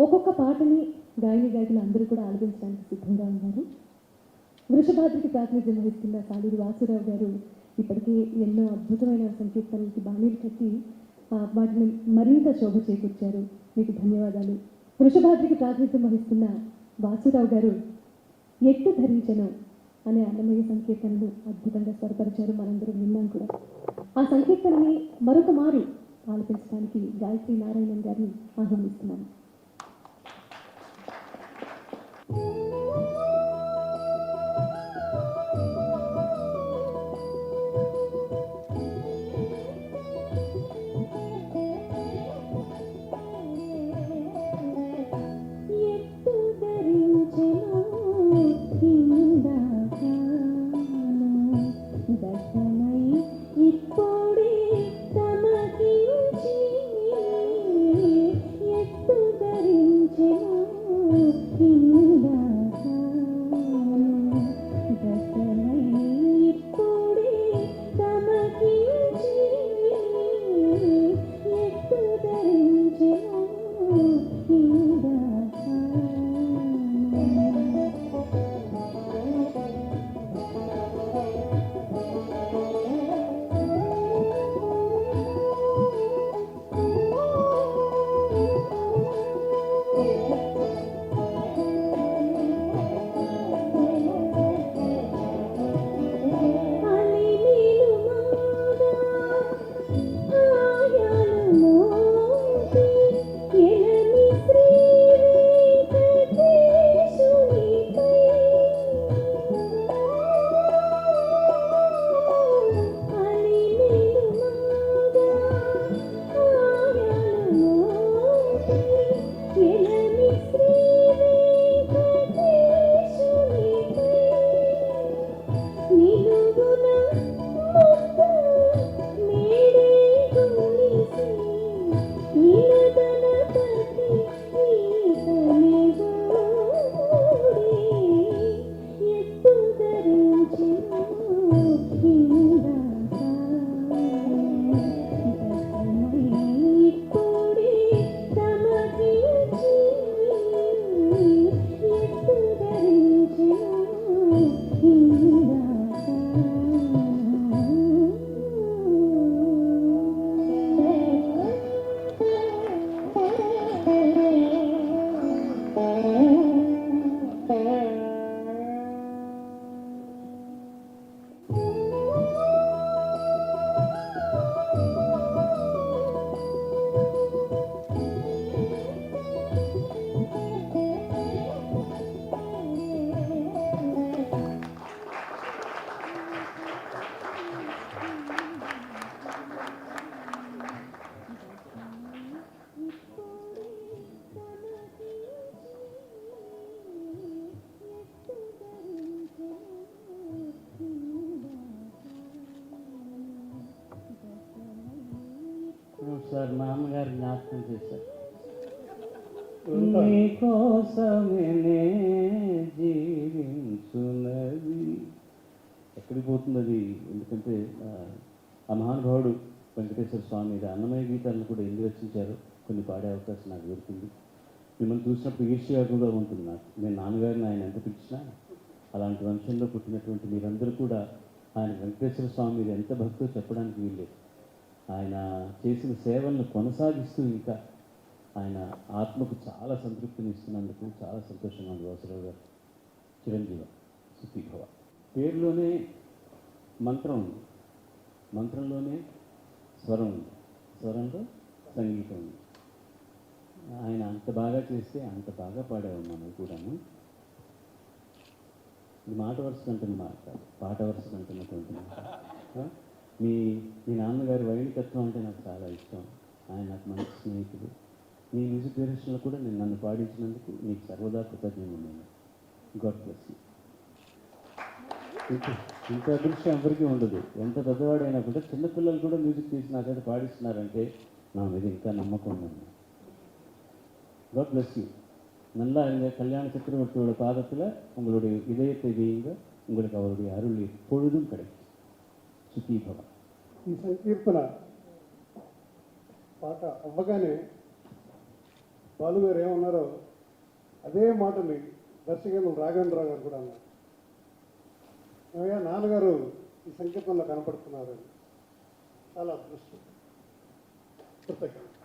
ఒక్కొక్క పాటని గాయకులు అందరూ కూడా ఆలపించడానికి సిద్ధంగా ఉన్నారు. వృషభాద్రికి ప్రాతినిధ్యం వహిస్తున్న సాలూరి వాసురావు గారు ఇప్పటికే ఎన్నో అద్భుతమైన సంకీర్తనలకి బాణీలు కట్టి వాటిని మరింత శోభ చేకూర్చారు. మీకు ధన్యవాదాలు. వృషభాద్రికి ప్రాతినిధ్యం వహిస్తున్న వాసురావు గారు ఎట్టు ధరించను అనే అన్నమయ్య సంకీర్తనలు అద్భుతంగా స్వరపరిచారు. మనందరం విన్నాం కూడా. ఆ సంకీర్తనని మరొక మారు ఆలపించడానికి గాయత్రి నారాయణన్ గారిని ఆహ్వానిస్తున్నాను. సార్ నాన్నగారు జ్ఞాపకం చేశారు. నీకోసమే జీవించున్నది. ఎక్కడికి పోతుంది అది? ఎందుకంటే ఆ మహానుభావుడు వెంకటేశ్వర స్వామి అన్నమయ్య గీతాలను కూడా ఎందుకు రచించారు, కొన్ని పాడే అవకాశం నాకు దొరికింది. మిమ్మల్ని చూసినప్పుడు ఈర్ష్యాగా ఉంటుంది నాకు. నేను నాన్నగారిని ఆయన ఎంత పిలిచినా అలాంటి వంశంలో పుట్టినటువంటి మీరందరూ కూడా ఆయన వెంకటేశ్వర స్వామి మీద ఎంత భక్తో చెప్పడానికి వీల్లేదు. ఆయన చేసిన సేవలను కొనసాగిస్తూ ఇంకా ఆయన ఆత్మకు చాలా సంతృప్తిని ఇస్తున్నందుకు చాలా సంతోషంగా ఉంది. వాసురావు గారు చిరంజీవ సుఖీభవ. పేరులోనే మంత్రం ఉంది, మంత్రంలోనే స్వరం ఉంది, స్వరంలో సంగీతం ఉంది. ఆయన అంత బాగా చేస్తే అంత బాగా పాడేవాడు. మనం కూడాను ఇది మాట వరుస కంటున్న మాట, పాట వరుస కంటున్నటువంటి మాట. మీ నాన్నగారి వైణికత్వం అంటే నాకు చాలా ఇష్టం. ఆయన నాకు మంచి స్నేహితుడు. మీ మ్యూజిక్ డైరెక్షన్లో కూడా నేను నన్ను పాడించినందుకు నీకు సర్వదా కృతజ్ఞను. నేను గాడ్ బ్లెస్ యూ. ఇంత అదృష్టం ఎవరికీ ఉండదు. ఎంత పెద్దవాడైనా కూడా చిన్నపిల్లలు కూడా మ్యూజిక్ తీసి నా చేత పాడిస్తున్నారంటే నా మీద ఇంకా నమ్మకం ఉంది. God bless you. நல்லா இந்த கல்யாண சக்கரவர்த்தியோட பாதத்தில் உங்களுடைய இதயத்தை வையுங்க. உங்களுக்கு அவருடைய அருள் எப்பொழுதும் கிடைக்கும். సుఖీ భవ. ఈ సంకీర్తన పాట అవ్వగానే బాలు గారు ఏమన్నారో అదే మాటని దర్శకులు రాఘవేంద్రరావు గారు కూడా అన్నారు. ఏమయ్యా నాన్నగారు ఈ సంకీర్తనలో కనపడుతున్నారు. చాలా అదృష్టం. కృతజ్ఞత.